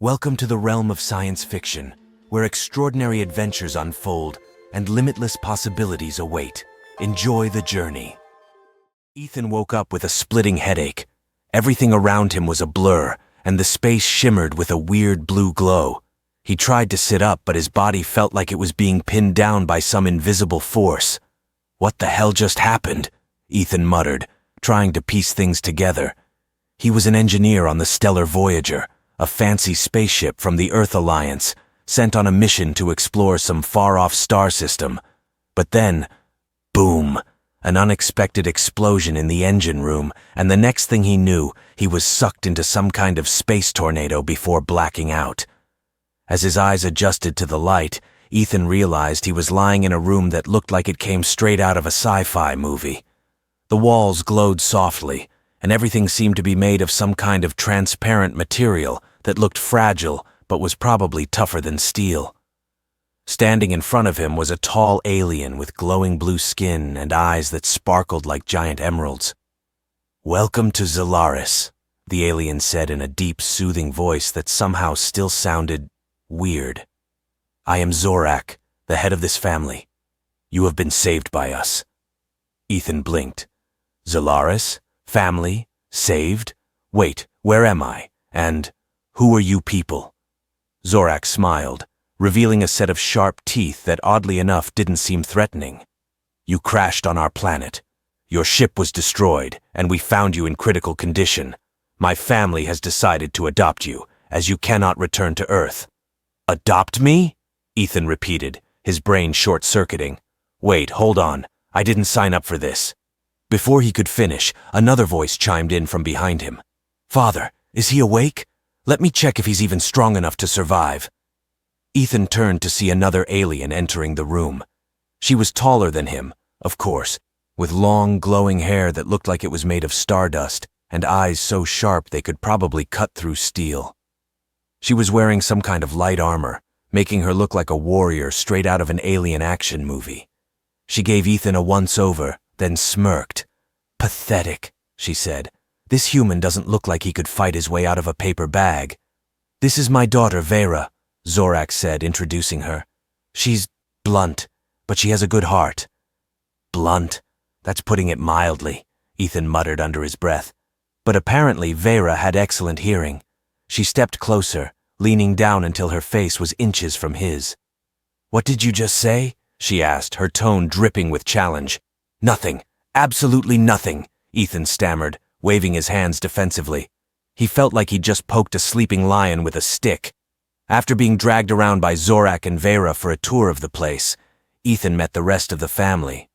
Welcome to the realm of science fiction, where extraordinary adventures unfold and limitless possibilities await. Enjoy the journey. Ethan woke up with a splitting headache. Everything around him was a blur, and the space shimmered with a weird blue glow. He tried to sit up, but his body felt like it was being pinned down by some invisible force. "What the hell just happened?" Ethan muttered, trying to piece things together. He was an engineer on the Stellar Voyager, a fancy spaceship from the Earth Alliance, sent on a mission to explore some far-off star system. But then, boom, an unexpected explosion in the engine room, and the next thing he knew, he was sucked into some kind of space tornado before blacking out. As his eyes adjusted to the light, Ethan realized he was lying in a room that looked like it came straight out of a sci-fi movie. The walls glowed softly, and everything seemed to be made of some kind of transparent material that looked fragile but was probably tougher than steel. Standing in front of him was a tall alien with glowing blue skin and eyes that sparkled like giant emeralds. "Welcome to Zolaris," the alien said in a deep, soothing voice that somehow still sounded weird. "I am Zorak, the head of this family. You have been saved by us." Ethan blinked. "Zolaris? Family? Saved? Wait, where am I? And who are you people?" Zorak smiled, revealing a set of sharp teeth that oddly enough didn't seem threatening. "You crashed on our planet. Your ship was destroyed, and we found you in critical condition. My family has decided to adopt you, as you cannot return to Earth." "Adopt me?" Ethan repeated, his brain short-circuiting. "Wait, hold on. I didn't sign up for this." Before he could finish, another voice chimed in from behind him. "Father, is he awake? Let me check if he's even strong enough to survive." Ethan turned to see another alien entering the room. She was taller than him, of course, with long, glowing hair that looked like it was made of stardust and eyes so sharp they could probably cut through steel. She was wearing some kind of light armor, making her look like a warrior straight out of an alien action movie. She gave Ethan a once-over, then smirked. "Pathetic," she said. "This human doesn't look like he could fight his way out of a paper bag." "This is my daughter, Vera," Zorak said, introducing her. "She's blunt, but she has a good heart." "Blunt? That's putting it mildly," Ethan muttered under his breath. But apparently Vera had excellent hearing. She stepped closer, leaning down until her face was inches from his. "What did you just say?" she asked, her tone dripping with challenge. "Nothing. Absolutely nothing," Ethan stammered, waving his hands defensively. He felt like he'd just poked a sleeping lion with a stick. After being dragged around by Zorak and Vera for a tour of the place, Ethan met the rest of the family.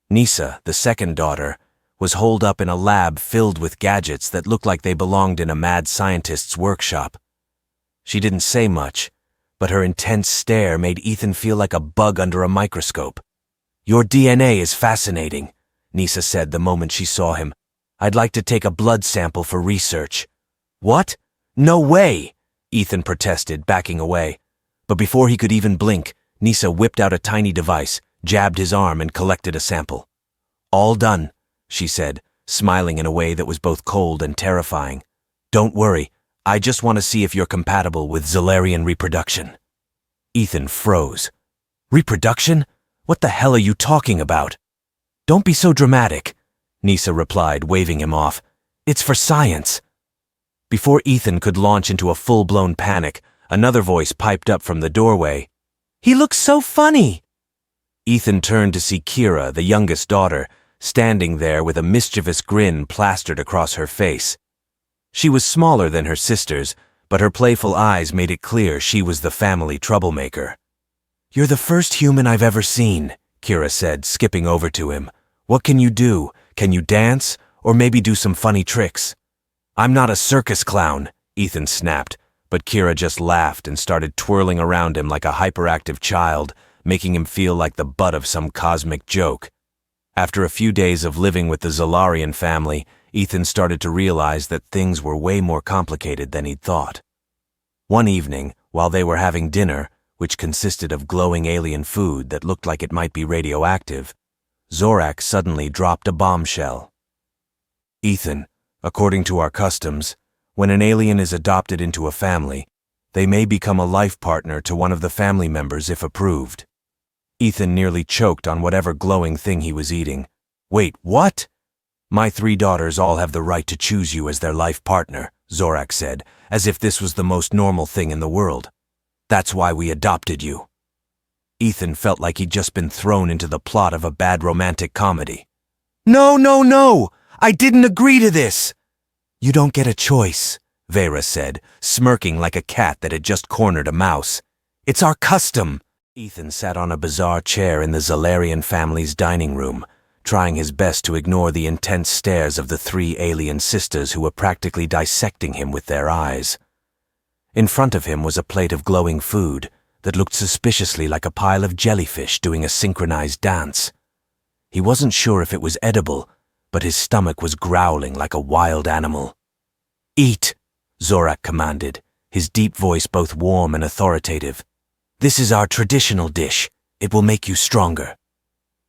Nisa, the second daughter, was holed up in a lab filled with gadgets that looked like they belonged in a mad scientist's workshop. She didn't say much, but her intense stare made Ethan feel like a bug under a microscope. "Your DNA is fascinating," Nisa said the moment she saw him. "I'd like to take a blood sample for research." "What? No way!" Ethan protested, backing away. But before he could even blink, Nisa whipped out a tiny device, jabbed his arm, and collected a sample. "All done," she said, smiling in a way that was both cold and terrifying. "Don't worry, I just want to see if you're compatible with Zolarian reproduction." Ethan froze. "Reproduction? What the hell are you talking about?" "Don't be so dramatic," Nisa replied, waving him off. "It's for science." Before Ethan could launch into a full-blown panic, another voice piped up from the doorway. "He looks so funny!" Ethan turned to see Kira, the youngest daughter, standing there with a mischievous grin plastered across her face. She was smaller than her sisters, but her playful eyes made it clear she was the family troublemaker. "You're the first human I've ever seen," Kira said, skipping over to him. "What can you do? Can you dance? Or maybe do some funny tricks?" "I'm not a circus clown," Ethan snapped, but Kira just laughed and started twirling around him like a hyperactive child, making him feel like the butt of some cosmic joke. After a few days of living with the Zolarian family, Ethan started to realize that things were way more complicated than he'd thought. One evening, while they were having dinner, which consisted of glowing alien food that looked like it might be radioactive, Zorak suddenly dropped a bombshell. "Ethan, according to our customs, when an alien is adopted into a family, They may become a life partner to one of the family members if approved. Ethan nearly choked on whatever glowing thing he was eating. Wait, what? My 3 daughters all have the right to choose you as their life partner, Zorak said, as if this was the most normal thing in the world. That's why we adopted you. Ethan felt like he'd just been thrown into the plot of a bad romantic comedy. No, no, no! I didn't agree to this! You don't get a choice, Vera said, smirking like a cat that had just cornered a mouse. It's our custom. Ethan sat on a bizarre chair in the Zalarian family's dining room, trying his best to ignore the intense stares of the 3 alien sisters who were practically dissecting him with their eyes. In front of him was a plate of glowing food that looked suspiciously like a pile of jellyfish doing a synchronized dance. He wasn't sure if it was edible, but his stomach was growling like a wild animal. Eat, Zorak commanded, his deep voice both warm and authoritative. This is our traditional dish. It will make you stronger.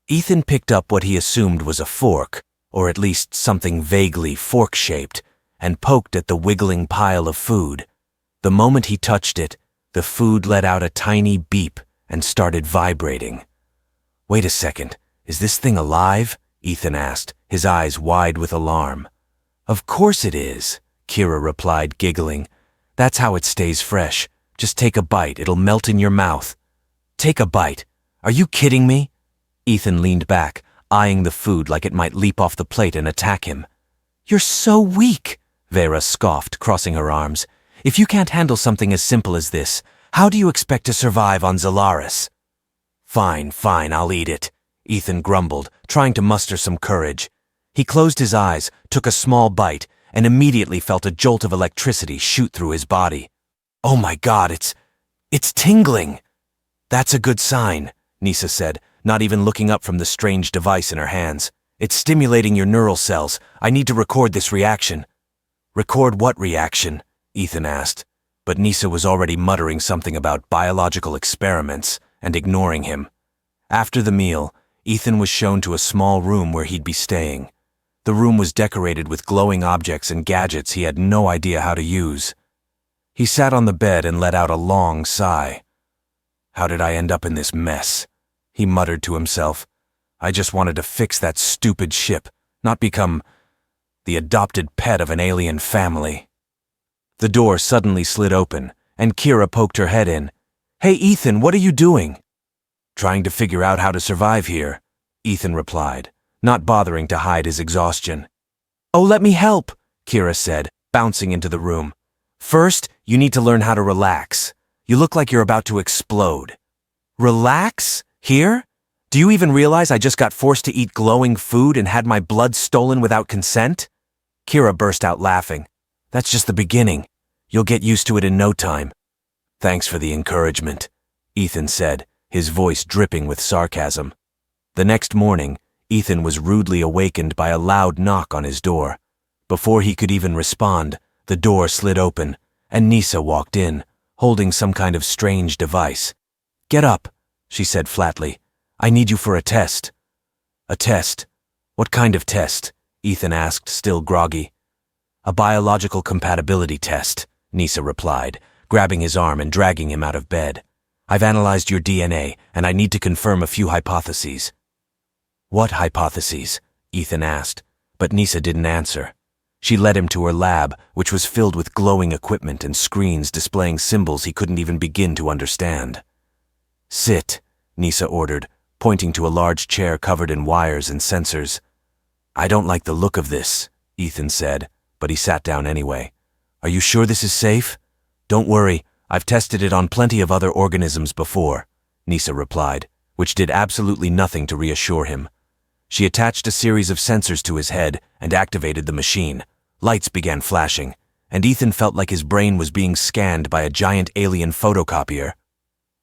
Ethan picked up what he assumed was a fork, or at least something vaguely fork-shaped, and poked at the wiggling pile of food. The moment he touched it, the food let out a tiny beep and started vibrating. Wait a second, is this thing alive? Ethan asked, his eyes wide with alarm. Of course it is, Kira replied, giggling. That's how it stays fresh. Just take a bite, it'll melt in your mouth. Take a bite? Are you kidding me? Ethan leaned back, eyeing the food like it might leap off the plate and attack him. You're so weak, Vera scoffed, crossing her arms. If you can't handle something as simple as this, how do you expect to survive on Zalaris? Fine, I'll eat it, Ethan grumbled, trying to muster some courage. He closed his eyes, took a small bite, and immediately felt a jolt of electricity shoot through his body. Oh my God, it's tingling. That's a good sign, Nisa said, not even looking up from the strange device in her hands. It's stimulating your neural cells. I need to record this reaction. Record what reaction? Ethan asked, but Nisa was already muttering something about biological experiments and ignoring him. After the meal, Ethan was shown to a small room where he'd be staying. The room was decorated with glowing objects and gadgets he had no idea how to use. He sat on the bed and let out a long sigh. How did I end up in this mess? He muttered to himself. I just wanted to fix that stupid ship, not become the adopted pet of an alien family. The door suddenly slid open, and Kira poked her head in. Hey, Ethan, what are you doing? Trying to figure out how to survive here, Ethan replied, not bothering to hide his exhaustion. Oh, let me help, Kira said, bouncing into the room. First, you need to learn how to relax. You look like you're about to explode. Relax? Here? Do you even realize I just got forced to eat glowing food and had my blood stolen without consent? Kira burst out laughing. That's just the beginning. You'll get used to it in no time. Thanks for the encouragement, Ethan said, his voice dripping with sarcasm. The next morning, Ethan was rudely awakened by a loud knock on his door. Before he could even respond, the door slid open, and Nisa walked in, holding some kind of strange device. Get up, she said flatly. I need you for a test. A test? What kind of test? Ethan asked, still groggy. A biological compatibility test, Nisa replied, grabbing his arm and dragging him out of bed. I've analyzed your DNA, and I need to confirm a few hypotheses. What hypotheses? Ethan asked, but Nisa didn't answer. She led him to her lab, which was filled with glowing equipment and screens displaying symbols he couldn't even begin to understand. Sit, Nisa ordered, pointing to a large chair covered in wires and sensors. I don't like the look of this, Ethan said, but he sat down anyway. Are you sure this is safe? Don't worry, I've tested it on plenty of other organisms before, Nisa replied, which did absolutely nothing to reassure him. She attached a series of sensors to his head and activated the machine. Lights began flashing, and Ethan felt like his brain was being scanned by a giant alien photocopier.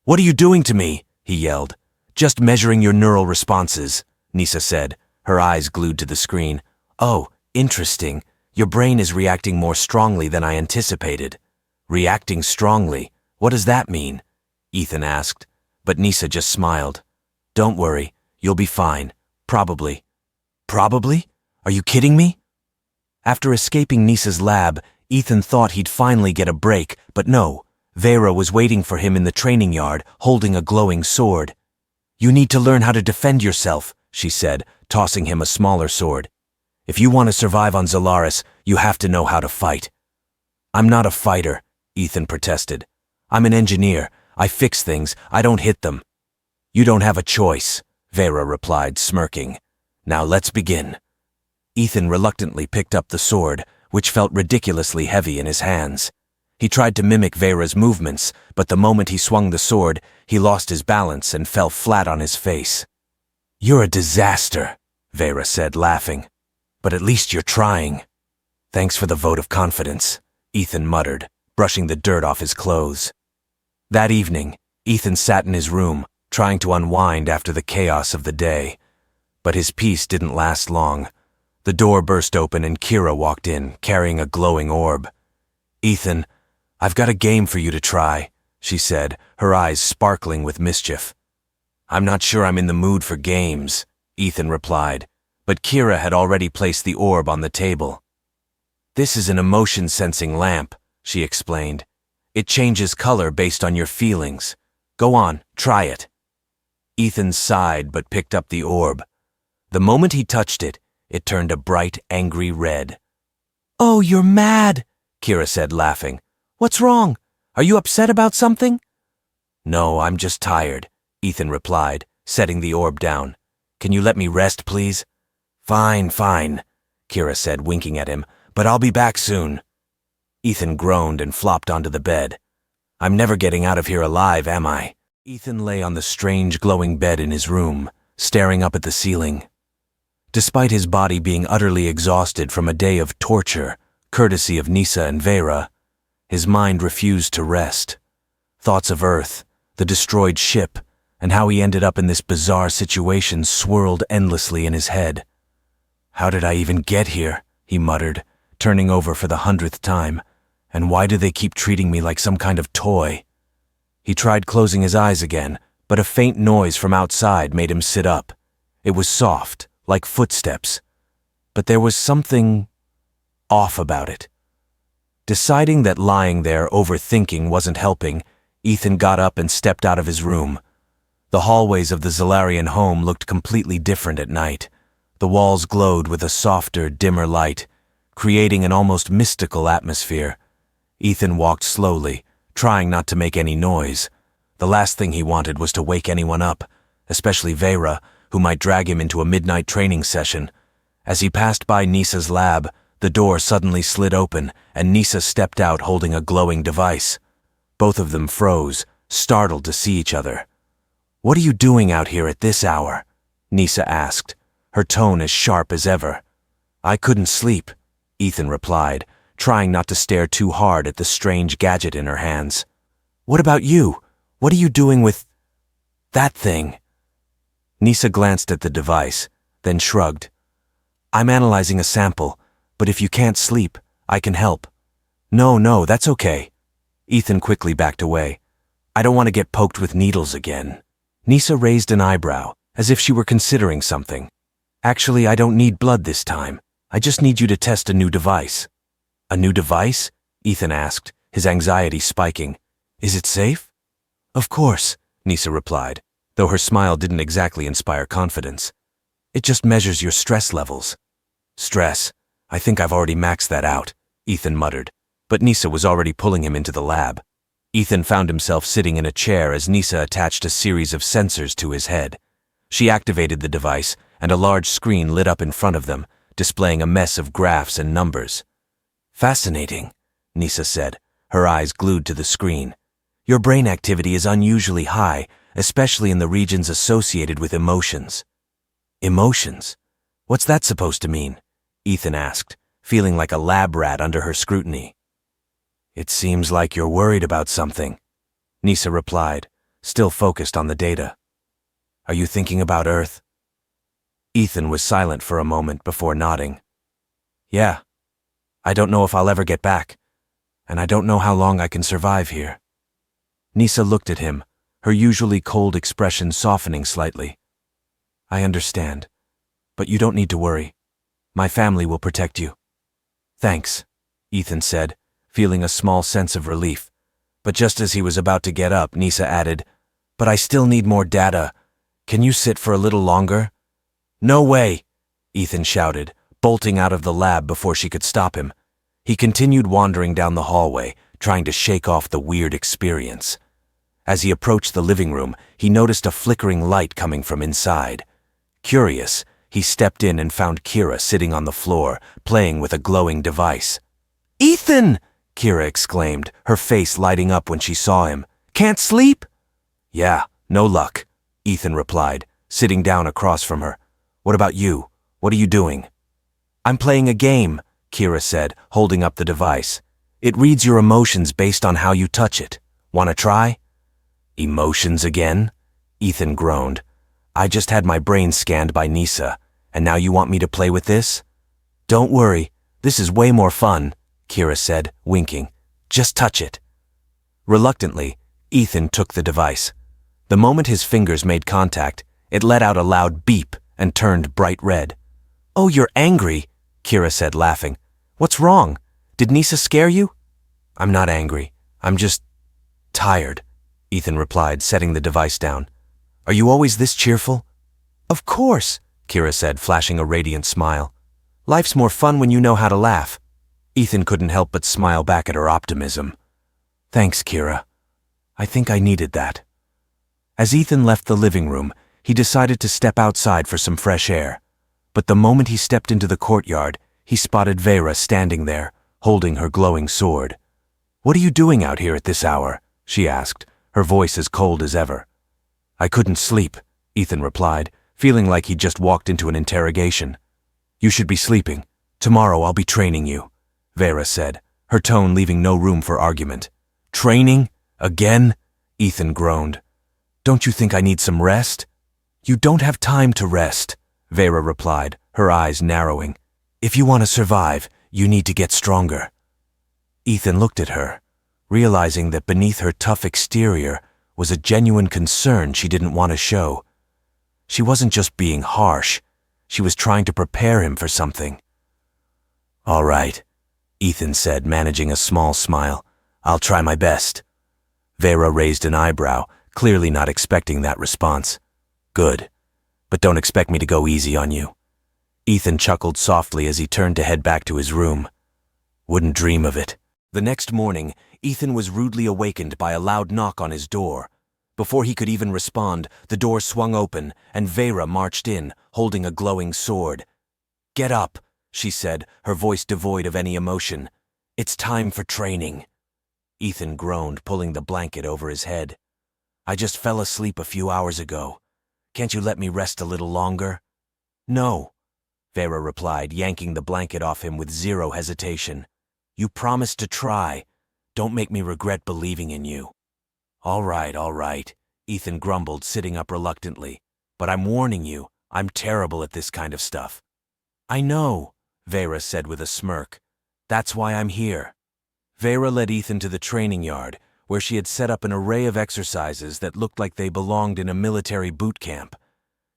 What are you doing to me? He yelled. Just measuring your neural responses, Nisa said, her eyes glued to the screen. Oh, interesting. Your brain is reacting more strongly than I anticipated. Reacting strongly? What does that mean? Ethan asked, but Nisa just smiled. Don't worry, you'll be fine. Probably. Probably? Are you kidding me? After escaping Nisa's lab, Ethan thought he'd finally get a break, but no. Vera was waiting for him in the training yard, holding a glowing sword. "You need to learn how to defend yourself," she said, tossing him a smaller sword. "If you want to survive on Zolaris, you have to know how to fight." "I'm not a fighter," Ethan protested. "I'm an engineer. I fix things, I don't hit them." "You don't have a choice," Vera replied, smirking. "Now let's begin." Ethan reluctantly picked up the sword, which felt ridiculously heavy in his hands. He tried to mimic Vera's movements, but the moment he swung the sword, he lost his balance and fell flat on his face. "You're a disaster," Vera said, laughing. "But at least you're trying." "Thanks for the vote of confidence," Ethan muttered, brushing the dirt off his clothes. That evening, Ethan sat in his room, trying to unwind after the chaos of the day. But his peace didn't last long. The door burst open and Kira walked in, carrying a glowing orb. "Ethan, I've got a game for you to try," she said, her eyes sparkling with mischief. "I'm not sure I'm in the mood for games," Ethan replied, but Kira had already placed the orb on the table. "This is an emotion-sensing lamp," she explained. "It changes color based on your feelings. Go on, try it." Ethan sighed but picked up the orb. The moment he touched it, it turned a bright, angry red. "Oh, you're mad," Kira said, laughing. "What's wrong? Are you upset about something?" "No, I'm just tired," Ethan replied, setting the orb down. "Can you let me rest, please?" "Fine, fine," Kira said, winking at him, "but I'll be back soon." Ethan groaned and flopped onto the bed. "I'm never getting out of here alive, am I?" Ethan lay on the strange, glowing bed in his room, staring up at the ceiling. Despite his body being utterly exhausted from a day of torture, courtesy of Nisa and Vera, his mind refused to rest. Thoughts of Earth, the destroyed ship, and how he ended up in this bizarre situation swirled endlessly in his head. "How did I even get here?" he muttered, turning over for the 100th time. "And why do they keep treating me like some kind of toy?" He tried closing his eyes again, but a faint noise from outside made him sit up. It was soft, like footsteps, but there was something off about it. Deciding that lying there overthinking wasn't helping, Ethan got up and stepped out of his room. The hallways of the Zolarian home looked completely different at night. The walls glowed with a softer, dimmer light, creating an almost mystical atmosphere. Ethan walked slowly, trying not to make any noise. The last thing he wanted was to wake anyone up, especially Vera, who might drag him into a midnight training session. As he passed by Nisa's lab, the door suddenly slid open, and Nisa stepped out holding a glowing device. Both of them froze, startled to see each other. "What are you doing out here at this hour?" Nisa asked, her tone as sharp as ever. "I couldn't sleep," Ethan replied, trying not to stare too hard at the strange gadget in her hands. "What about you? What are you doing with that thing?" Nisa glanced at the device, then shrugged. "I'm analyzing a sample, but if you can't sleep, I can help." No, that's okay." Ethan quickly backed away. "I don't want to get poked with needles again." Nisa raised an eyebrow, as if she were considering something. "Actually, I don't need blood this time. I just need you to test a new device." "A new device?" Ethan asked, his anxiety spiking. "Is it safe?" "Of course," Nisa replied, though her smile didn't exactly inspire confidence. "It just measures your stress levels." "Stress? I think I've already maxed that out," Ethan muttered, but Nisa was already pulling him into the lab. Ethan found himself sitting in a chair as Nisa attached a series of sensors to his head. She activated the device, and a large screen lit up in front of them, displaying a mess of graphs and numbers. "Fascinating," Nisa said, her eyes glued to the screen. "Your brain activity is unusually high, especially in the regions associated with emotions." "Emotions? What's that supposed to mean?" Ethan asked, feeling like a lab rat under her scrutiny. "It seems like you're worried about something," Nisa replied, still focused on the data. "Are you thinking about Earth?" Ethan was silent for a moment before nodding. "Yeah. I don't know if I'll ever get back, and I don't know how long I can survive here." Nisa looked at him, her usually cold expression softening slightly. "I understand, but you don't need to worry. My family will protect you." "Thanks," Ethan said, feeling a small sense of relief. But just as he was about to get up, Nisa added, "But I still need more data. Can you sit for a little longer?" "No way," Ethan shouted, bolting out of the lab before she could stop him. He continued wandering down the hallway, trying to shake off the weird experience. As he approached the living room, he noticed a flickering light coming from inside. Curious, he stepped in and found Kira sitting on the floor, playing with a glowing device. "Ethan!" Kira exclaimed, her face lighting up when she saw him. "Can't sleep?" "Yeah, no luck," Ethan replied, sitting down across from her. "What about you? What are you doing?" "I'm playing a game," Kira said, holding up the device. "It reads your emotions based on how you touch it. Want to try?" "Emotions again?" Ethan groaned. "I just had my brain scanned by Nisa, and now you want me to play with this?" "Don't worry, this is way more fun," Kira said, winking. "Just touch it." Reluctantly, Ethan took the device. The moment his fingers made contact, it let out a loud beep and turned bright red. "Oh, you're angry," Kira said, laughing. "What's wrong? Did Nisa scare you?" "I'm not angry. I'm just tired," Ethan replied, setting the device down. "Are you always this cheerful?" "Of course," Kira said, flashing a radiant smile. "Life's more fun when you know how to laugh." Ethan couldn't help but smile back at her optimism. "Thanks, Kira. I think I needed that." As Ethan left the living room, he decided to step outside for some fresh air. But the moment he stepped into the courtyard, he spotted Vera standing there, holding her glowing sword. "What are you doing out here at this hour?" she asked, her voice as cold as ever. "I couldn't sleep," Ethan replied, feeling like he'd just walked into an interrogation. "You should be sleeping. Tomorrow I'll be training you," Vera said, her tone leaving no room for argument. "Training? Again?" Ethan groaned. "Don't you think I need some rest?" "You don't have time to rest," Vera replied, her eyes narrowing. "If you want to survive, you need to get stronger." Ethan looked at her, realizing that beneath her tough exterior was a genuine concern she didn't want to show. She wasn't just being harsh, she was trying to prepare him for something. "All right," Ethan said, managing a small smile. "I'll try my best." Vera raised an eyebrow, clearly not expecting that response. "Good, but don't expect me to go easy on you." Ethan chuckled softly as he turned to head back to his room. "Wouldn't dream of it." The next morning, Ethan was rudely awakened by a loud knock on his door. Before he could even respond, the door swung open and Vera marched in, holding a glowing sword. "Get up," she said, her voice devoid of any emotion. "It's time for training." Ethan groaned, pulling the blanket over his head. "I just fell asleep a few hours ago. Can't you let me rest a little longer?" "No," Vera replied, yanking the blanket off him with zero hesitation. "You promised to try. Don't make me regret believing in you." All right, Ethan grumbled, sitting up reluctantly. "But I'm warning you, I'm terrible at this kind of stuff." "I know," Vera said with a smirk. "That's why I'm here." Vera led Ethan to the training yard, where she had set up an array of exercises that looked like they belonged in a military boot camp.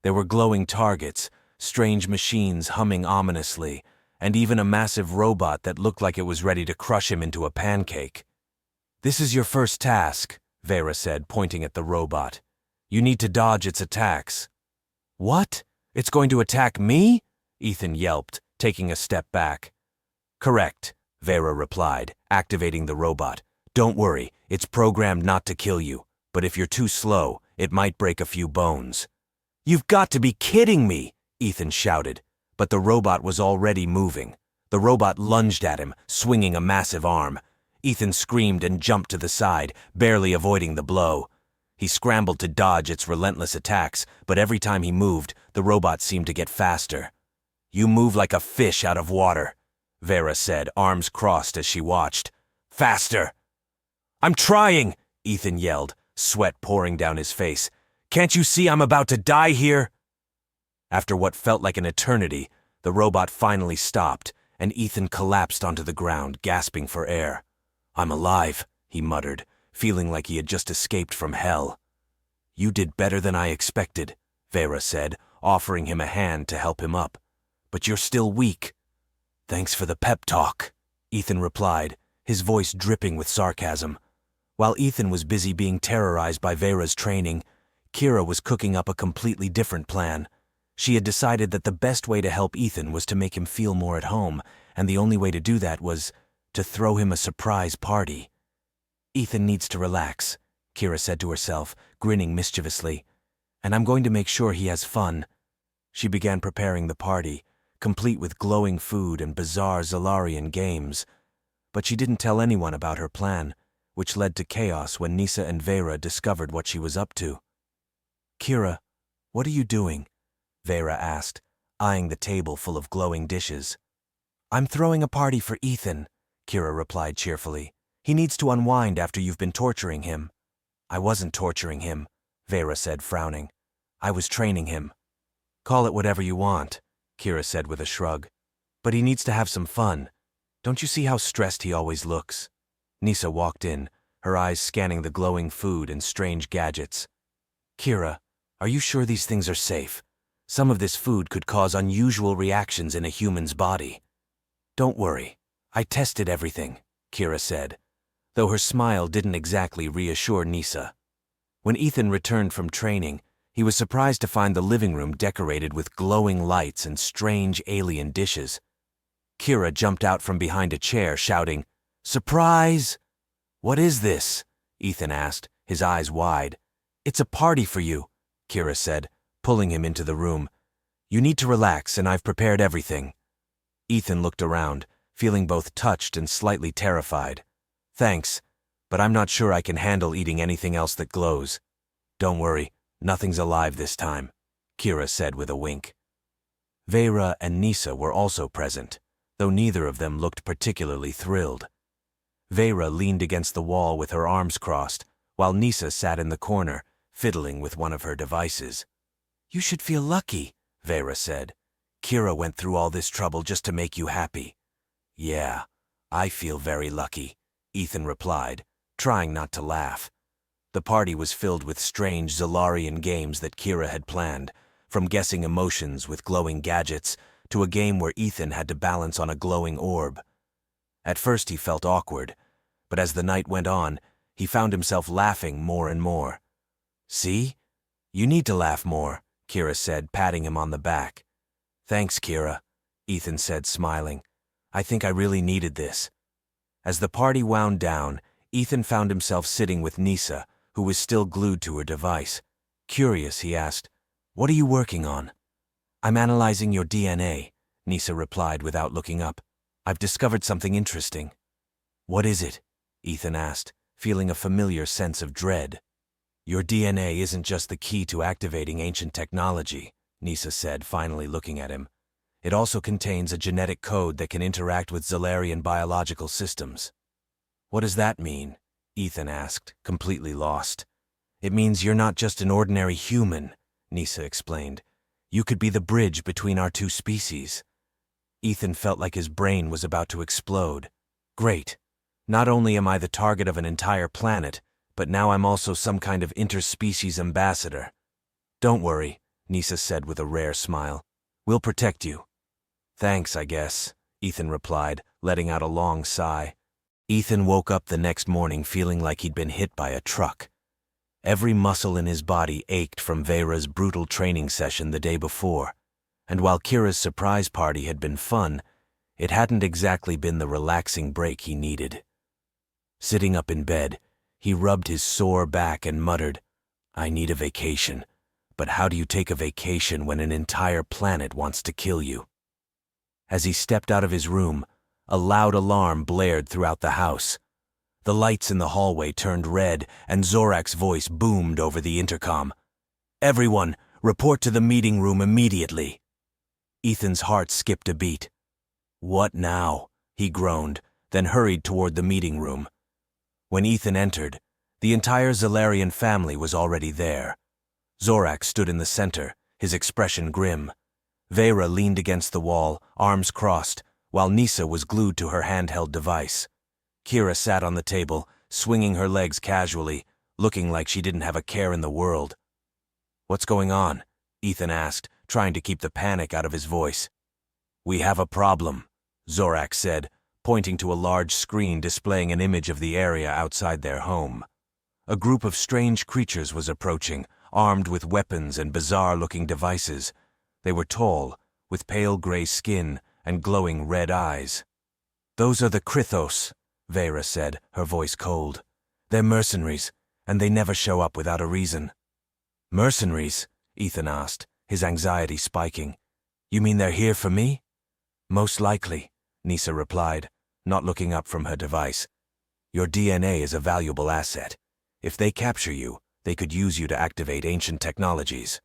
There were glowing targets, strange machines humming ominously, and even a massive robot that looked like it was ready to crush him into a pancake. "This is your first task," Vera said, pointing at the robot. "You need to dodge its attacks." "What? It's going to attack me?" Ethan yelped, taking a step back. "Correct," Vera replied, activating the robot. "Don't worry, it's programmed not to kill you, but if you're too slow, it might break a few bones." "You've got to be kidding me!" Ethan shouted, but the robot was already moving. The robot lunged at him, swinging a massive arm. Ethan screamed and jumped to the side, barely avoiding the blow. He scrambled to dodge its relentless attacks, but every time he moved, the robot seemed to get faster. "You move like a fish out of water," Vera said, arms crossed as she watched. "Faster!" "I'm trying!" Ethan yelled, sweat pouring down his face. "Can't you see I'm about to die here?" After what felt like an eternity, the robot finally stopped, and Ethan collapsed onto the ground, gasping for air. "I'm alive," he muttered, feeling like he had just escaped from hell. "You did better than I expected," Vera said, offering him a hand to help him up. "But you're still weak." "Thanks for the pep talk," Ethan replied, his voice dripping with sarcasm. While Ethan was busy being terrorized by Vera's training, Kira was cooking up a completely different plan. She had decided that the best way to help Ethan was to make him feel more at home, and the only way to do that was to throw him a surprise party. Ethan needs to relax, Kira said to herself, grinning mischievously, and I'm going to make sure he has fun. She began preparing the party, complete with glowing food and bizarre Zalarian games. But she didn't tell anyone about her plan, which led to chaos when Nisa and Vera discovered what she was up to. Kira, what are you doing? Vera asked, eyeing the table full of glowing dishes. I'm throwing a party for Ethan, Kira replied cheerfully. He needs to unwind after you've been torturing him. I wasn't torturing him, Vera said, frowning. I was training him. Call it whatever you want, Kira said with a shrug. But he needs to have some fun. Don't you see how stressed he always looks? Nisa walked in, her eyes scanning the glowing food and strange gadgets. Kira, are you sure these things are safe? Some of this food could cause unusual reactions in a human's body. Don't worry, I tested everything, Kira said, though her smile didn't exactly reassure Nisa. When Ethan returned from training, he was surprised to find the living room decorated with glowing lights and strange alien dishes. Kira jumped out from behind a chair, shouting, Surprise! What is this? Ethan asked, his eyes wide. It's a party for you, Kira said, pulling him into the room. You need to relax, and I've prepared everything. Ethan looked around, feeling both touched and slightly terrified. Thanks, but I'm not sure I can handle eating anything else that glows. Don't worry, nothing's alive this time, Kira said with a wink. Vera and Nisa were also present, though neither of them looked particularly thrilled. Vera leaned against the wall with her arms crossed, while Nisa sat in the corner, fiddling with one of her devices. You should feel lucky, Vera said. Kira went through all this trouble just to make you happy. Yeah, I feel very lucky, Ethan replied, trying not to laugh. The party was filled with strange Zalarian games that Kira had planned, from guessing emotions with glowing gadgets to a game where Ethan had to balance on a glowing orb. At first he felt awkward, but as the night went on, he found himself laughing more and more. See? You need to laugh more, Kira said, patting him on the back. Thanks, Kira, Ethan said, smiling. I think I really needed this. As the party wound down, Ethan found himself sitting with Nisa, who was still glued to her device. Curious, he asked, What are you working on? I'm analyzing your DNA, Nisa replied without looking up. I've discovered something interesting. What is it? Ethan asked, feeling a familiar sense of dread. Your DNA isn't just the key to activating ancient technology, Nisa said, finally looking at him. It also contains a genetic code that can interact with Zalarian biological systems. What does that mean? Ethan asked, completely lost. It means you're not just an ordinary human, Nisa explained. You could be the bridge between our two species. Ethan felt like his brain was about to explode. Great. Not only am I the target of an entire planet, but now I'm also some kind of interspecies ambassador. Don't worry, Nisa said with a rare smile. We'll protect you. Thanks, I guess, Ethan replied, letting out a long sigh. Ethan woke up the next morning feeling like he'd been hit by a truck. Every muscle in his body ached from Vera's brutal training session the day before, and while Kira's surprise party had been fun, it hadn't exactly been the relaxing break he needed. Sitting up in bed, he rubbed his sore back and muttered, I need a vacation, but how do you take a vacation when an entire planet wants to kill you? As he stepped out of his room, a loud alarm blared throughout the house. The lights in the hallway turned red, and Zorak's voice boomed over the intercom. Everyone, report to the meeting room immediately. Ethan's heart skipped a beat. What now? He groaned, then hurried toward the meeting room. When Ethan entered, the entire Zalarian family was already there. Zorak stood in the center, his expression grim. Vera leaned against the wall, arms crossed, while Nisa was glued to her handheld device. Kira sat on the table, swinging her legs casually, looking like she didn't have a care in the world. What's going on? Ethan asked, trying to keep the panic out of his voice. We have a problem, Zorak said, pointing to a large screen displaying an image of the area outside their home. A group of strange creatures was approaching, armed with weapons and bizarre-looking devices. They were tall, with pale gray skin and glowing red eyes. "Those are the Krythos," Vera said, her voice cold. "They're mercenaries, and they never show up without a reason." "Mercenaries?" Ethan asked, his anxiety spiking. "You mean they're here for me?" "Most likely," Nisa replied, not looking up from her device. "Your DNA is a valuable asset. If they capture you, they could use you to activate ancient technologies."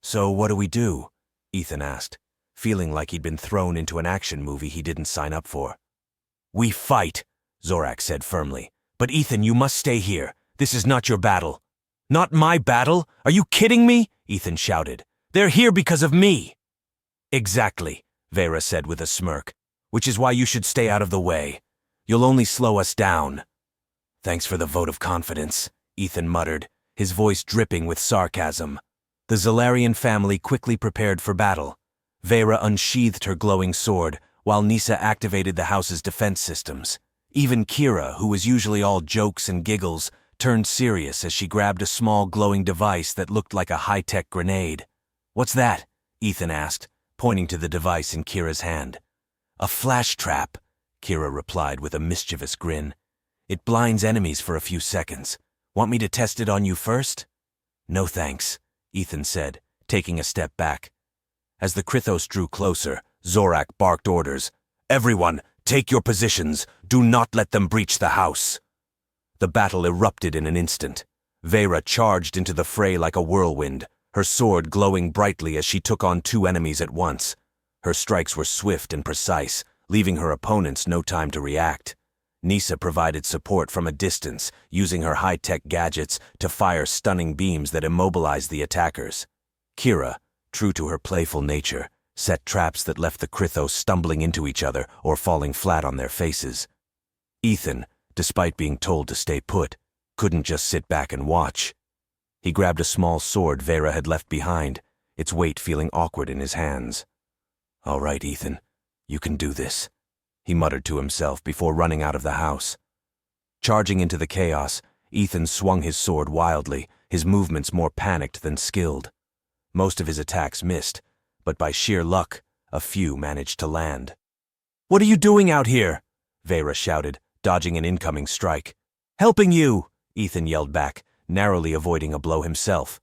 "So what do we do?" Ethan asked, feeling like he'd been thrown into an action movie he didn't sign up for. "We fight," Zorak said firmly. "But Ethan, you must stay here. This is not your battle." "Not my battle? Are you kidding me?" Ethan shouted. "They're here because of me." "Exactly," Vera said with a smirk, "which is why you should stay out of the way. You'll only slow us down." "Thanks for the vote of confidence," Ethan muttered, his voice dripping with sarcasm. The Zalarian family quickly prepared for battle. Vera unsheathed her glowing sword, while Nisa activated the house's defense systems. Even Kira, who was usually all jokes and giggles, turned serious as she grabbed a small glowing device that looked like a high-tech grenade. "What's that?" Ethan asked, pointing to the device in Kira's hand. "A flash trap," Kira replied with a mischievous grin. "It blinds enemies for a few seconds. Want me to test it on you first?" "No thanks," Ethan said, taking a step back. As the Krythos drew closer, Zorak barked orders. "Everyone, take your positions. Do not let them breach the house." The battle erupted in an instant. Vera charged into the fray like a whirlwind, her sword glowing brightly as she took on two enemies at once. Her strikes were swift and precise, leaving her opponents no time to react. Nisa provided support from a distance, using her high-tech gadgets to fire stunning beams that immobilized the attackers. Kira, true to her playful nature, set traps that left the Krythos stumbling into each other or falling flat on their faces. Ethan, despite being told to stay put, couldn't just sit back and watch. He grabbed a small sword Vera had left behind, its weight feeling awkward in his hands. "All right, Ethan, you can do this," he muttered to himself before running out of the house. Charging into the chaos, Ethan swung his sword wildly, his movements more panicked than skilled. Most of his attacks missed, but by sheer luck, a few managed to land. "What are you doing out here?" Vera shouted, dodging an incoming strike. "Helping you," Ethan yelled back, narrowly avoiding a blow himself.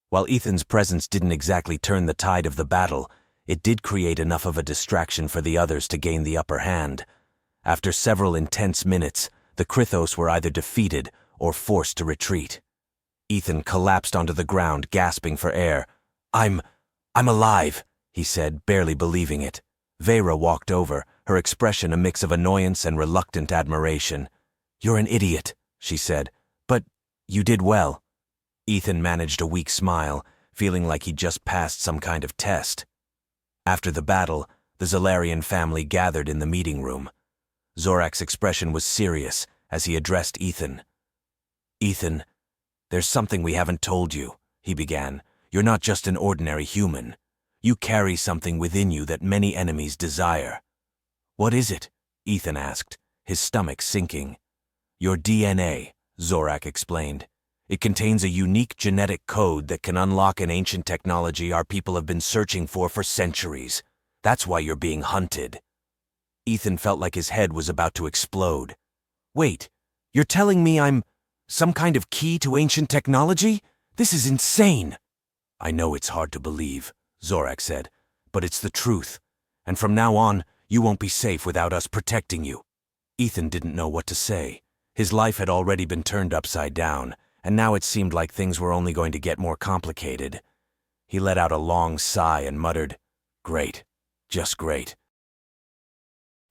While Ethan's presence didn't exactly turn the tide of the battle, it did create enough of a distraction for the others to gain the upper hand. After several intense minutes, the Krythos were either defeated or forced to retreat. Ethan collapsed onto the ground, gasping for air. I'm alive," he said, barely believing it. Vera walked over, her expression a mix of annoyance and reluctant admiration. "You're an idiot," she said, "but you did well." Ethan managed a weak smile, feeling like he'd just passed some kind of test. After the battle, the Zalarian family gathered in the meeting room. Zorak's expression was serious as he addressed Ethan. "Ethan, there's something we haven't told you," he began. "You're not just an ordinary human. You carry something within you that many enemies desire." "What is it?" Ethan asked, his stomach sinking. "Your DNA," Zorak explained. "It contains a unique genetic code that can unlock an ancient technology our people have been searching for centuries. That's why you're being hunted." Ethan felt like his head was about to explode. "Wait, you're telling me I'm some kind of key to ancient technology? This is insane." "I know it's hard to believe," Zorak said, "but it's the truth. And from now on, you won't be safe without us protecting you." Ethan didn't know what to say. His life had already been turned upside down, and now it seemed like things were only going to get more complicated. He let out a long sigh and muttered, "Great, just great."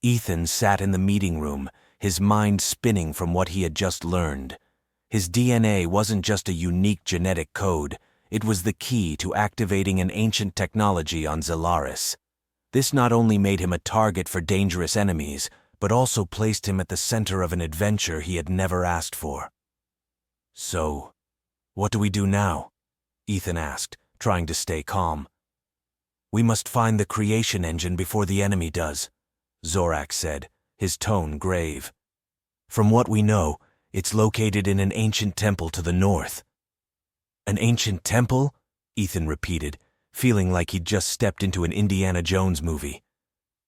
Ethan sat in the meeting room, his mind spinning from what he had just learned. His DNA wasn't just a unique genetic code, it was the key to activating an ancient technology on Zelaris. This not only made him a target for dangerous enemies, but also placed him at the center of an adventure he had never asked for. "So, what do we do now?" Ethan asked, trying to stay calm. "We must find the creation engine before the enemy does," Zorak said, his tone grave. "From what we know, it's located in an ancient temple to the north." "An ancient temple?" Ethan repeated, feeling like he'd just stepped into an Indiana Jones movie.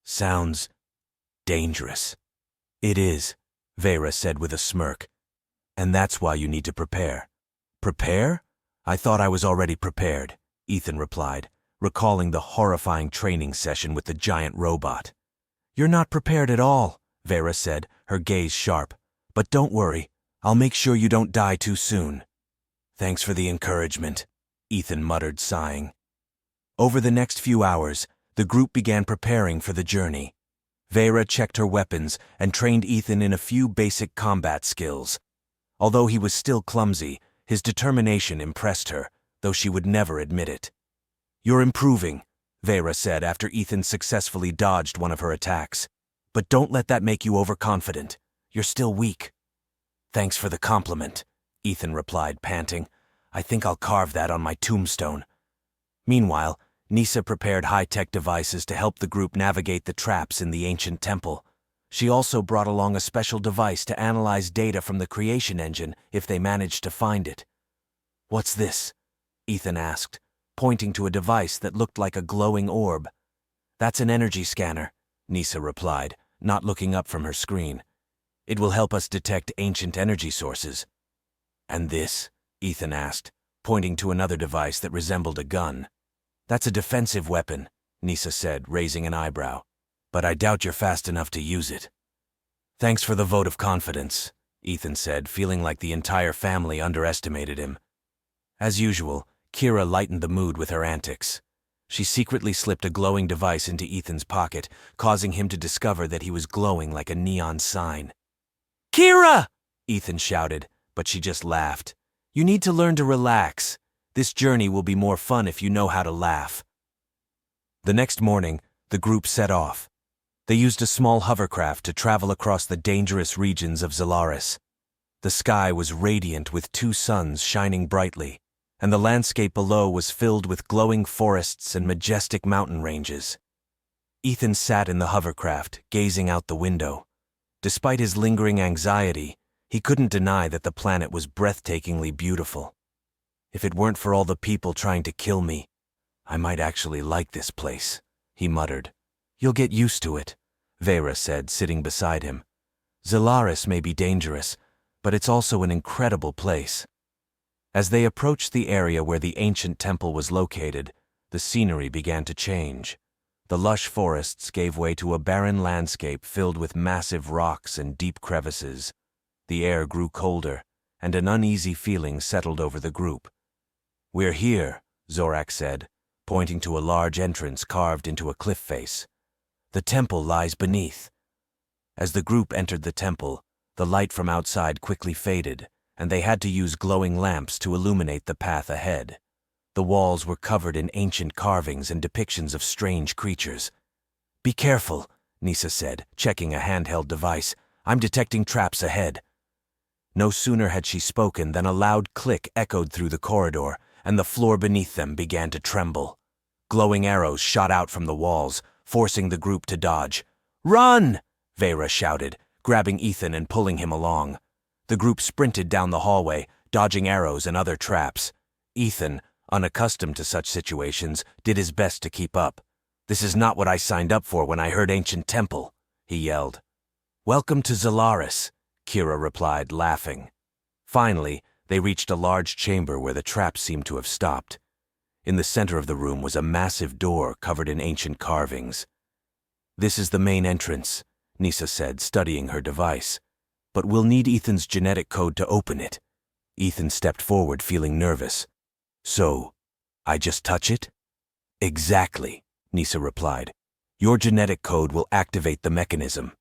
"Sounds dangerous." "It is," Vera said with a smirk. "And that's why you need to prepare." "Prepare? I thought I was already prepared," Ethan replied, recalling the horrifying training session with the giant robot. "You're not prepared at all," Vera said, her gaze sharp. "But don't worry, I'll make sure you don't die too soon." "Thanks for the encouragement," Ethan muttered, sighing. Over the next few hours, the group began preparing for the journey. Vera checked her weapons and trained Ethan in a few basic combat skills. Although he was still clumsy, his determination impressed her, though she would never admit it. "You're improving," Vera said after Ethan successfully dodged one of her attacks. "But don't let that make you overconfident. You're still weak." "Thanks for the compliment," Ethan replied, panting. "I think I'll carve that on my tombstone." Meanwhile, Nisa prepared high-tech devices to help the group navigate the traps in the ancient temple. She also brought along a special device to analyze data from the creation engine if they managed to find it. "What's this?" Ethan asked, pointing to a device that looked like a glowing orb. "That's an energy scanner," Nisa replied, not looking up from her screen. "It will help us detect ancient energy sources." "And this?" Ethan asked, pointing to another device that resembled a gun. "That's a defensive weapon," Nisa said, raising an eyebrow. "But I doubt you're fast enough to use it." "Thanks for the vote of confidence," Ethan said, feeling like the entire family underestimated him. As usual, Kira lightened the mood with her antics. She secretly slipped a glowing device into Ethan's pocket, causing him to discover that he was glowing like a neon sign. "Kira!" Ethan shouted, but she just laughed. "You need to learn to relax. This journey will be more fun if you know how to laugh." The next morning, the group set off. They used a small hovercraft to travel across the dangerous regions of Zolaris. The sky was radiant with two suns shining brightly, and the landscape below was filled with glowing forests and majestic mountain ranges. Ethan sat in the hovercraft, gazing out the window. Despite his lingering anxiety, he couldn't deny that the planet was breathtakingly beautiful. "If it weren't for all the people trying to kill me, I might actually like this place," he muttered. "You'll get used to it," Vera said, sitting beside him. "Zolaris may be dangerous, but it's also an incredible place." As they approached the area where the ancient temple was located, the scenery began to change. The lush forests gave way to a barren landscape filled with massive rocks and deep crevices. The air grew colder, and an uneasy feeling settled over the group. "We're here," Zorak said, pointing to a large entrance carved into a cliff face. "The temple lies beneath." As the group entered the temple, the light from outside quickly faded, and they had to use glowing lamps to illuminate the path ahead. The walls were covered in ancient carvings and depictions of strange creatures. "Be careful," Nisa said, checking a handheld device. "I'm detecting traps ahead." No sooner had she spoken than a loud click echoed through the corridor, and the floor beneath them began to tremble. Glowing arrows shot out from the walls, forcing the group to dodge. "Run!" Vera shouted, grabbing Ethan and pulling him along. The group sprinted down the hallway, dodging arrows and other traps. Ethan, unaccustomed to such situations, did his best to keep up. "This is not what I signed up for when I heard ancient temple," he yelled. "Welcome to Zolaris," Kira replied, laughing. Finally, they reached a large chamber where the trap seemed to have stopped. In the center of the room was a massive door covered in ancient carvings. "This is the main entrance," Nisa said, studying her device. "But we'll need Ethan's genetic code to open it." Ethan stepped forward, feeling nervous. "So, I just touch it?" "Exactly," Nisa replied. "Your genetic code will activate the mechanism."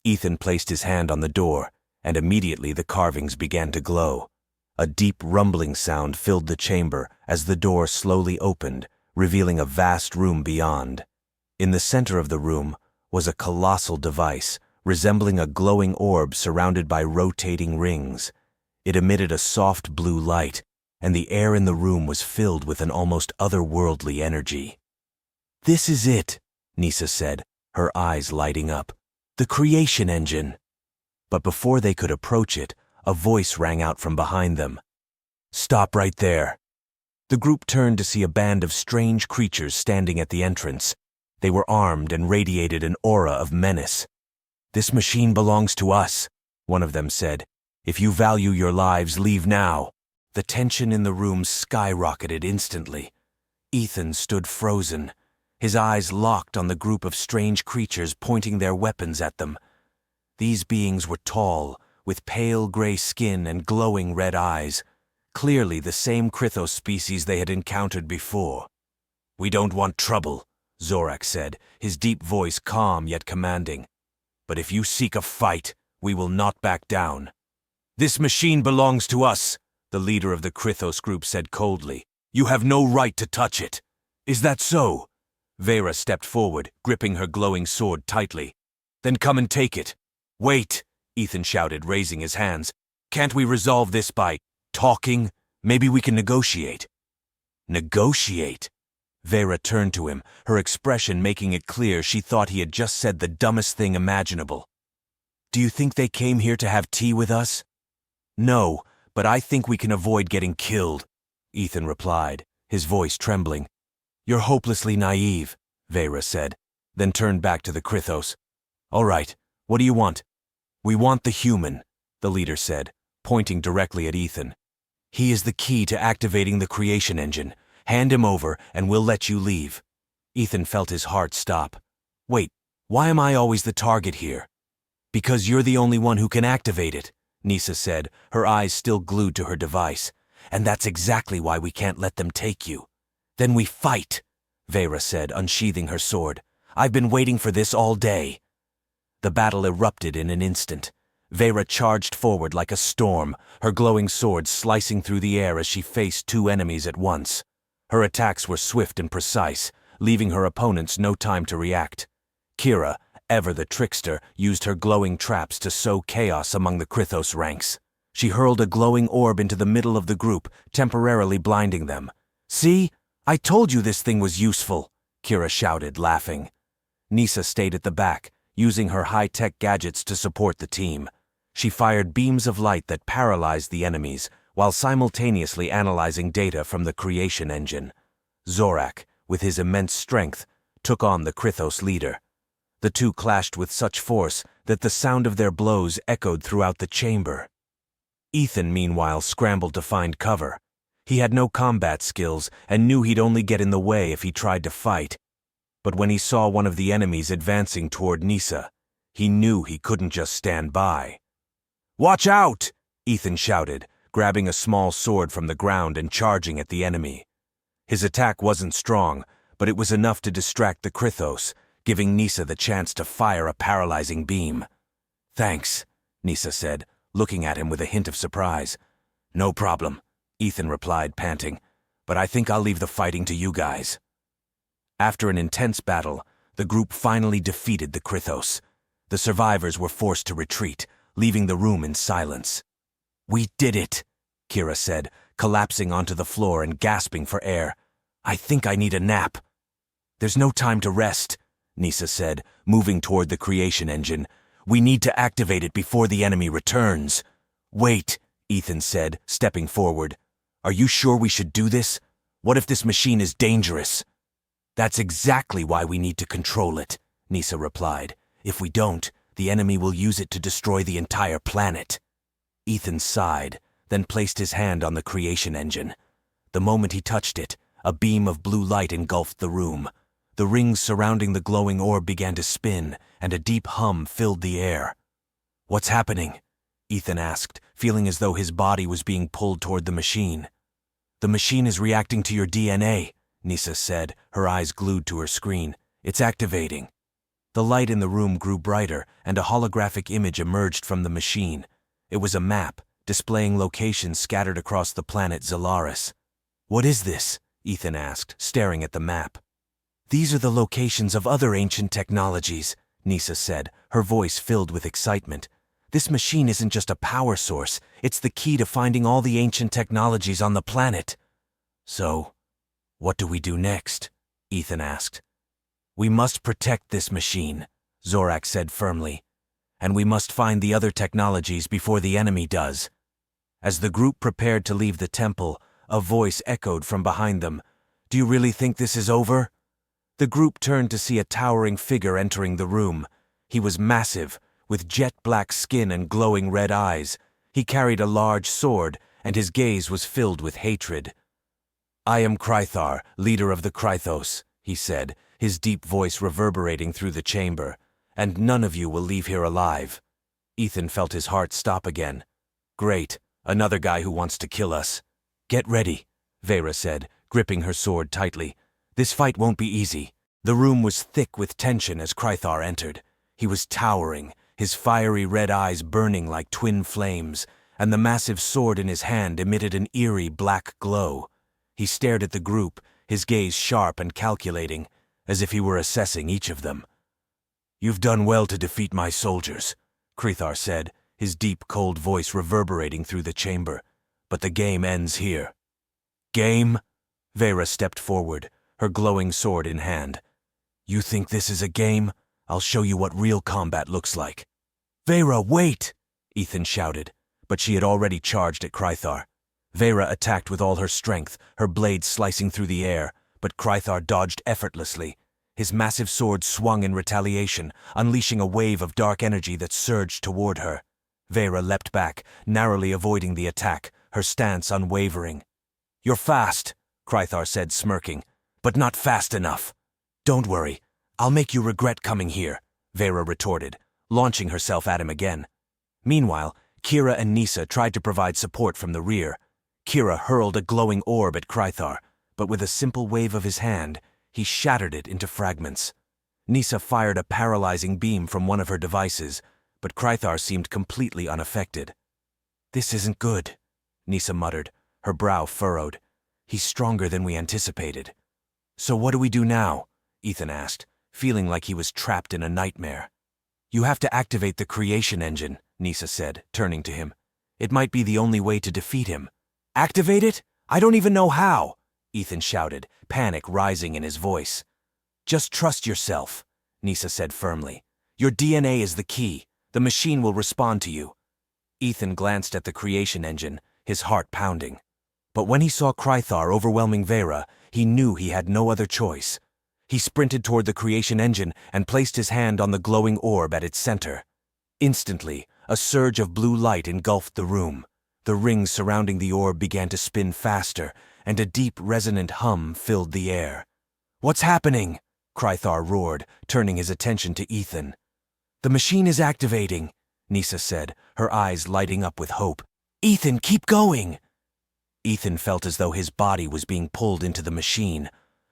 Ethan placed his hand on the door, and immediately the carvings began to glow. A deep rumbling sound filled the chamber as the door slowly opened, revealing a vast room beyond. In the center of the room was a colossal device, resembling a glowing orb surrounded by rotating rings. It emitted a soft blue light, and the air in the room was filled with an almost otherworldly energy. "This is it," Nisa said, her eyes lighting up. The creation engine. But before they could approach it, a voice rang out from behind them. Stop right there. The group turned to see a band of strange creatures standing at the entrance. They were armed and radiated an aura of menace. This machine belongs to us, one of them said. If you value your lives, leave now. The tension in the room skyrocketed instantly. Ethan stood frozen, his eyes locked on the group of strange creatures pointing their weapons at them. These beings were tall, with pale gray skin and glowing red eyes, clearly the same Krythos species they had encountered before. We don't want trouble, Zorak said, his deep voice calm yet commanding. But if you seek a fight, we will not back down. This machine belongs to us, the leader of the Krythos group said coldly. You have no right to touch it. Is that so? Vera stepped forward, gripping her glowing sword tightly. Then come and take it. Wait, Ethan shouted, raising his hands. Can't we resolve this by talking? Maybe we can negotiate. Negotiate? Vera turned to him, her expression making it clear she thought he had just said the dumbest thing imaginable. Do you think they came here to have tea with us? No, but I think we can avoid getting killed, Ethan replied, his voice trembling. You're hopelessly naive, Vera said, then turned back to the Krythos. All right, what do you want? We want the human, the leader said, pointing directly at Ethan. He is the key to activating the creation engine. Hand him over and we'll let you leave. Ethan felt his heart stop. Wait, why am I always the target here? Because you're the only one who can activate it, Nisa said, her eyes still glued to her device. And that's exactly why we can't let them take you. Then we fight, Vera said, unsheathing her sword. I've been waiting for this all day. The battle erupted in an instant. Vera charged forward like a storm, her glowing sword slicing through the air as she faced two enemies at once. Her attacks were swift and precise, leaving her opponents no time to react. Kira, ever the trickster, used her glowing traps to sow chaos among the Krythos ranks. She hurled a glowing orb into the middle of the group, temporarily blinding them. See? I told you this thing was useful, Kira shouted, laughing. Nisa stayed at the back, using her high-tech gadgets to support the team. She fired beams of light that paralyzed the enemies, while simultaneously analyzing data from the creation engine. Zorak, with his immense strength, took on the Krythos leader. The two clashed with such force that the sound of their blows echoed throughout the chamber. Ethan, meanwhile, scrambled to find cover. He had no combat skills and knew he'd only get in the way if he tried to fight. But when he saw one of the enemies advancing toward Nisa, he knew he couldn't just stand by. Watch out! Ethan shouted, grabbing a small sword from the ground and charging at the enemy. His attack wasn't strong, but it was enough to distract the Krythos, giving Nisa the chance to fire a paralyzing beam. Thanks, Nisa said, looking at him with a hint of surprise. No problem, Ethan replied, panting, but I think I'll leave the fighting to you guys. After an intense battle, the group finally defeated the Krythos. The survivors were forced to retreat, leaving the room in silence. We did it, Kira said, collapsing onto the floor and gasping for air. I think I need a nap. There's no time to rest, Nisa said, moving toward the creation engine. We need to activate it before the enemy returns. Wait, Ethan said, stepping forward. Are you sure we should do this? What if this machine is dangerous? That's exactly why we need to control it, Nisa replied. If we don't, the enemy will use it to destroy the entire planet. Ethan sighed, then placed his hand on the creation engine. The moment he touched it, a beam of blue light engulfed the room. The rings surrounding the glowing orb began to spin, and a deep hum filled the air. What's happening? Ethan asked, feeling as though his body was being pulled toward the machine. The machine is reacting to your DNA, Nisa said, her eyes glued to her screen. It's activating. The light in the room grew brighter, and a holographic image emerged from the machine. It was a map, displaying locations scattered across the planet Zelaris. What is this? Ethan asked, staring at the map. These are the locations of other ancient technologies, Nisa said, her voice filled with excitement. This machine isn't just a power source, it's the key to finding all the ancient technologies on the planet. So, what do we do next? Ethan asked. We must protect this machine, Zorak said firmly. and we must find the other technologies before the enemy does. As the group prepared to leave the temple, a voice echoed from behind them. Do you really think this is over? The group turned to see a towering figure entering the room. He was massive, with jet-black skin and glowing red eyes. He carried a large sword, and his gaze was filled with hatred. I am Krythar, leader of the Krythos, he said, his deep voice reverberating through the chamber, and none of you will leave here alive. Ethan felt his heart stop again. Great, another guy who wants to kill us. Get ready, Vera said, gripping her sword tightly. This fight won't be easy. The room was thick with tension as Krythar entered. He was towering, his fiery red eyes burning like twin flames, and the massive sword in his hand emitted an eerie black glow. He stared at the group, his gaze sharp and calculating, as if he were assessing each of them. You've done well to defeat my soldiers, Krythar said, his deep, cold voice reverberating through the chamber. But the game ends here. Game? Vera stepped forward, her glowing sword in hand. You think this is a game? I'll show you what real combat looks like. Vera, wait! Ethan shouted, but she had already charged at Krythar. Vera attacked with all her strength, her blade slicing through the air, but Krythar dodged effortlessly. His massive sword swung in retaliation, unleashing a wave of dark energy that surged toward her. Vera leapt back, narrowly avoiding the attack, her stance unwavering. You're fast, Krythar said, smirking, but not fast enough. Don't worry, I'll make you regret coming here, Vera retorted, launching herself at him again. Meanwhile, Kira and Nisa tried to provide support from the rear. Kira hurled a glowing orb at Krythar, but with a simple wave of his hand, he shattered it into fragments. Nisa fired a paralyzing beam from one of her devices, but Krythar seemed completely unaffected. This isn't good, Nisa muttered, her brow furrowed. He's stronger than we anticipated. So what do we do now? Ethan asked, feeling like he was trapped in a nightmare. You have to activate the creation engine, Nisa said, turning to him. It might be the only way to defeat him. Activate it? I don't even know how, Ethan shouted, panic rising in his voice. Just trust yourself, Nisa said firmly. Your DNA is the key. The machine will respond to you. Ethan glanced at the creation engine, his heart pounding. But when he saw Krythar overwhelming Vera, he knew he had no other choice. He sprinted toward the creation engine and placed his hand on the glowing orb at its center. Instantly, a surge of blue light engulfed the room. The rings surrounding the orb began to spin faster, and a deep, resonant hum filled the air. What's happening? Krythar roared, turning his attention to Ethan. The machine is activating, Nisa said, her eyes lighting up with hope. Ethan, keep going! Ethan felt as though his body was being pulled into the machine.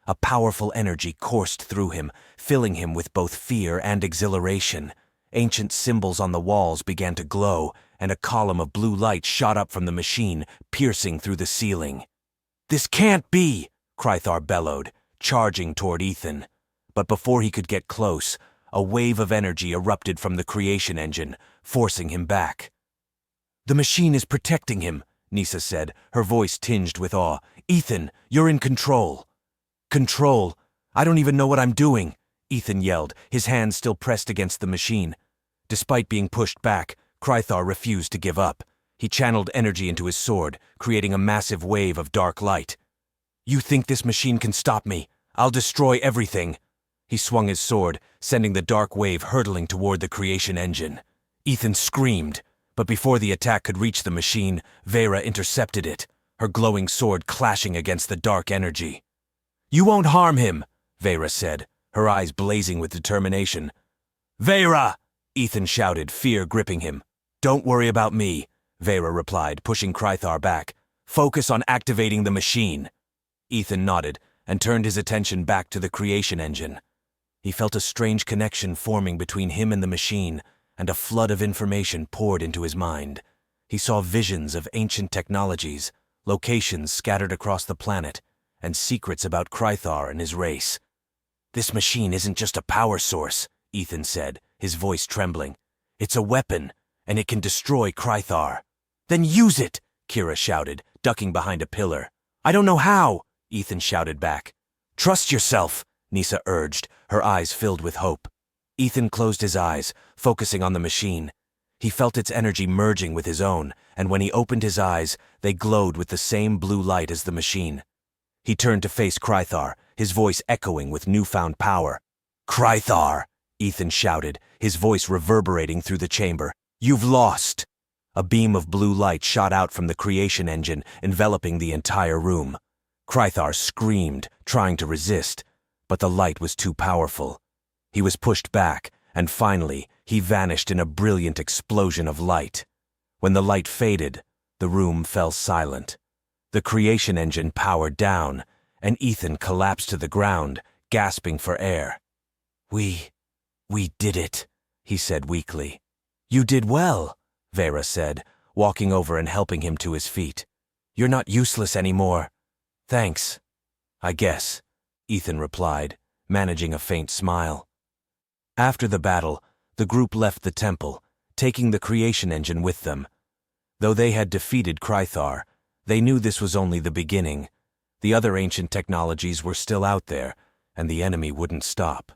A powerful energy coursed through him, filling him with both fear and exhilaration. Ancient symbols on the walls began to glow, and a column of blue light shot up from the machine, piercing through the ceiling. This can't be, Krythar bellowed, charging toward Ethan. But before he could get close, a wave of energy erupted from the creation engine, forcing him back. The machine is protecting him, Nisa said, her voice tinged with awe. Ethan, you're in control. Control? I don't even know what I'm doing, Ethan yelled, his hands still pressed against the machine. Despite being pushed back, Krythar refused to give up. He channeled energy into his sword, creating a massive wave of dark light. You think this machine can stop me? I'll destroy everything. He swung his sword, sending the dark wave hurtling toward the creation engine. Ethan screamed, but before the attack could reach the machine, Vera intercepted it, her glowing sword clashing against the dark energy. You won't harm him, Vera said, her eyes blazing with determination. Vera! Ethan shouted, fear gripping him. Don't worry about me, Vera replied, pushing Krythar back. Focus on activating the machine. Ethan nodded and turned his attention back to the creation engine. He felt a strange connection forming between him and the machine, and a flood of information poured into his mind. He saw visions of ancient technologies, locations scattered across the planet, and secrets about Krythar and his race. This machine isn't just a power source, Ethan said, his voice trembling. It's a weapon, and it can destroy Krythar. Then use it, Kira shouted, ducking behind a pillar. I don't know how, Ethan shouted back. Trust yourself, Nisa urged, her eyes filled with hope. Ethan closed his eyes, focusing on the machine. He felt its energy merging with his own, and when he opened his eyes, they glowed with the same blue light as the machine. He turned to face Krythar, his voice echoing with newfound power. "Krythar!" Ethan shouted, his voice reverberating through the chamber. "You've lost!" A beam of blue light shot out from the creation engine, enveloping the entire room. Krythar screamed, trying to resist, but the light was too powerful. He was pushed back, and finally, he vanished in a brilliant explosion of light. When the light faded, the room fell silent. The creation engine powered down, and Ethan collapsed to the ground, gasping for air. We did it," he said weakly. "You did well," Vera said, walking over and helping him to his feet. "You're not useless anymore." "Thanks, I guess," Ethan replied, managing a faint smile. After the battle, the group left the temple, taking the creation engine with them. Though they had defeated Krythar, they knew this was only the beginning. The other ancient technologies were still out there, and the enemy wouldn't stop.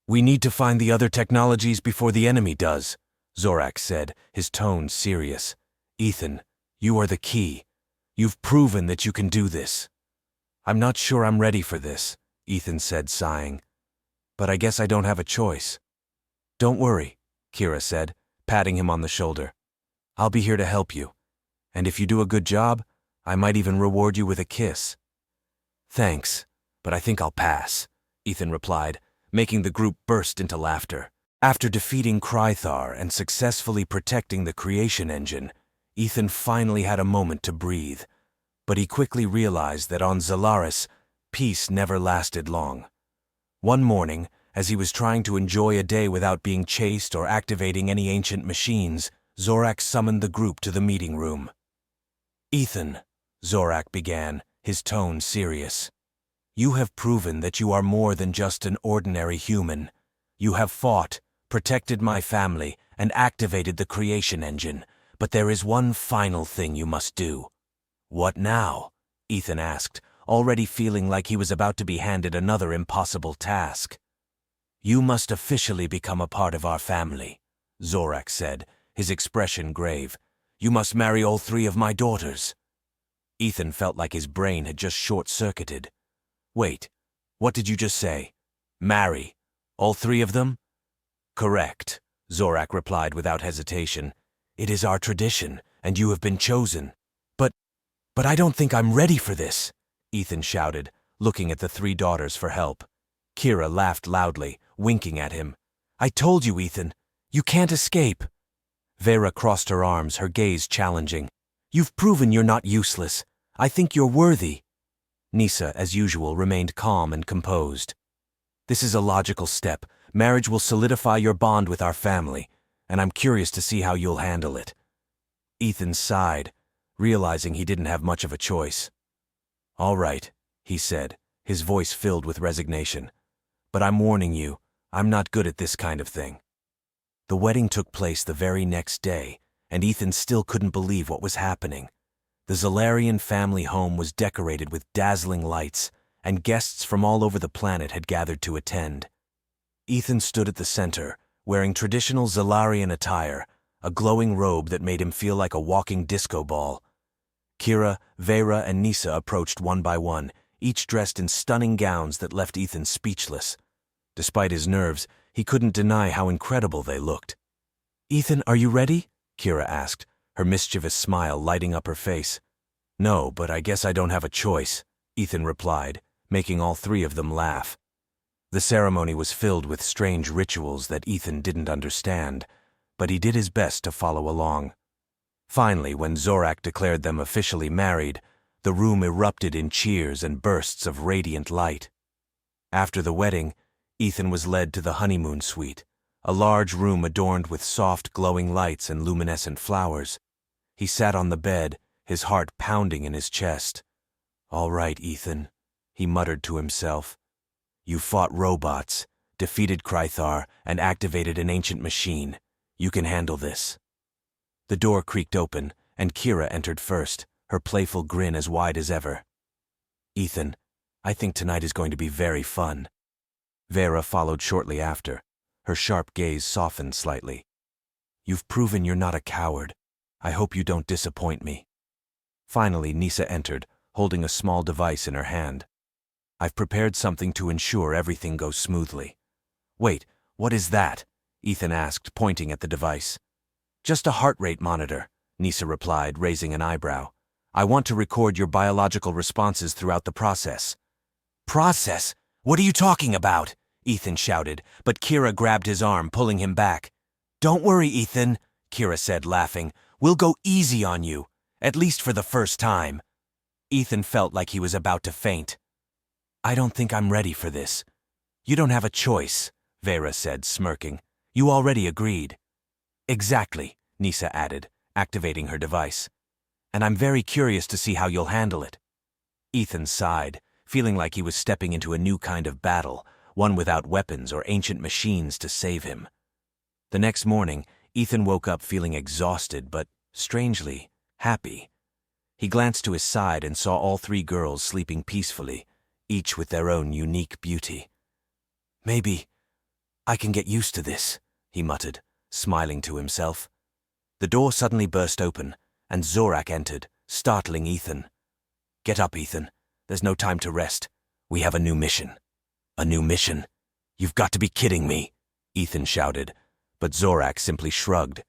"We need to find the other technologies before the enemy does," Zorak said, his tone serious. "Ethan, you are the key. You've proven that you can do this." "I'm not sure I'm ready for this," Ethan said, sighing. "But I guess I don't have a choice." "Don't worry," Kira said, patting him on the shoulder. "I'll be here to help you. And if you do a good job, I might even reward you with a kiss." "Thanks, but I think I'll pass," Ethan replied, making the group burst into laughter. After defeating Krythar and successfully protecting the creation engine, Ethan finally had a moment to breathe. But he quickly realized that on Zalaris, peace never lasted long. One morning, as he was trying to enjoy a day without being chased or activating any ancient machines, Zorak summoned the group to the meeting room. "Ethan," Zorak began, his tone serious, "you have proven that you are more than just an ordinary human. You have fought, protected my family, and activated the creation engine, but there is one final thing you must do." "What now?" Ethan asked, already feeling like he was about to be handed another impossible task. "You must officially become a part of our family," Zorak said, his expression grave. "You must marry all 3 of my daughters." Ethan felt like his brain had just short-circuited. "Wait, what did you just say? Marry? All 3 of them?" "Correct," Zorak replied without hesitation. "It is our tradition, and you have been chosen." But I don't think I'm ready for this," Ethan shouted, looking at the 3 daughters for help. Kira laughed loudly, winking at him. "I told you, Ethan. You can't escape." Vera crossed her arms, her gaze challenging. "You've proven you're not useless. I think you're worthy." Nisa, as usual, remained calm and composed. "This is a logical step. Marriage will solidify your bond with our family, and I'm curious to see how you'll handle it." Ethan sighed, realizing he didn't have much of a choice. "All right," he said, his voice filled with resignation. "But I'm warning you, I'm not good at this kind of thing." The wedding took place the very next day, and Ethan still couldn't believe what was happening. The Zalarian family home was decorated with dazzling lights, and guests from all over the planet had gathered to attend. Ethan stood at the center, wearing traditional Zalarian attire, a glowing robe that made him feel like a walking disco ball. Kira, Vera, and Nisa approached one by one, each dressed in stunning gowns that left Ethan speechless. Despite his nerves, he couldn't deny how incredible they looked. "Ethan, are you ready?" Kira asked, her mischievous smile lighting up her face. "No, but I guess I don't have a choice," Ethan replied, making all 3 of them laugh. The ceremony was filled with strange rituals that Ethan didn't understand, but he did his best to follow along. Finally, when Zorak declared them officially married, the room erupted in cheers and bursts of radiant light. After the wedding, Ethan was led to the honeymoon suite, a large room adorned with soft, glowing lights and luminescent flowers. He sat on the bed, his heart pounding in his chest. "All right, Ethan," he muttered to himself. "You fought robots, defeated Krythar, and activated an ancient machine. You can handle this." The door creaked open, and Kira entered first, her playful grin as wide as ever. "Ethan, I think tonight is going to be very fun." Vera followed shortly after. Her sharp gaze softened slightly. "You've proven you're not a coward. I hope you don't disappoint me." Finally, Nisa entered, holding a small device in her hand. "I've prepared something to ensure everything goes smoothly." "Wait, what is that?" Ethan asked, pointing at the device. "Just a heart rate monitor," Nisa replied, raising an eyebrow. "I want to record your biological responses throughout the process." "Process? What are you talking about?" Ethan shouted, but Kira grabbed his arm, pulling him back. "Don't worry, Ethan," Kira said, laughing. "We'll go easy on you, at least for the first time." Ethan felt like he was about to faint. "I don't think I'm ready for this." "You don't have a choice," Vera said, smirking. "You already agreed." "Exactly," Nisa added, activating her device. "And I'm very curious to see how you'll handle it." Ethan sighed, feeling like he was stepping into a new kind of battle, one without weapons or ancient machines to save him. The next morning, Ethan woke up feeling exhausted but, strangely, happy. He glanced to his side and saw all three girls sleeping peacefully, each with their own unique beauty. "Maybe I can get used to this," he muttered, smiling to himself. The door suddenly burst open, and Zorak entered, startling Ethan. "Get up, Ethan. There's no time to rest. We have a new mission." "A new mission? You've got to be kidding me," Ethan shouted, but Zorak simply shrugged.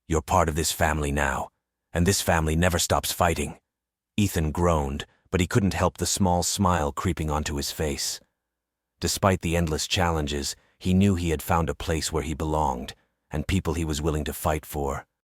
"You're part of this family now, and this family never stops fighting." Ethan groaned, but he couldn't help the small smile creeping onto his face. Despite the endless challenges, he knew he had found a place where he belonged, and people he was willing to fight for.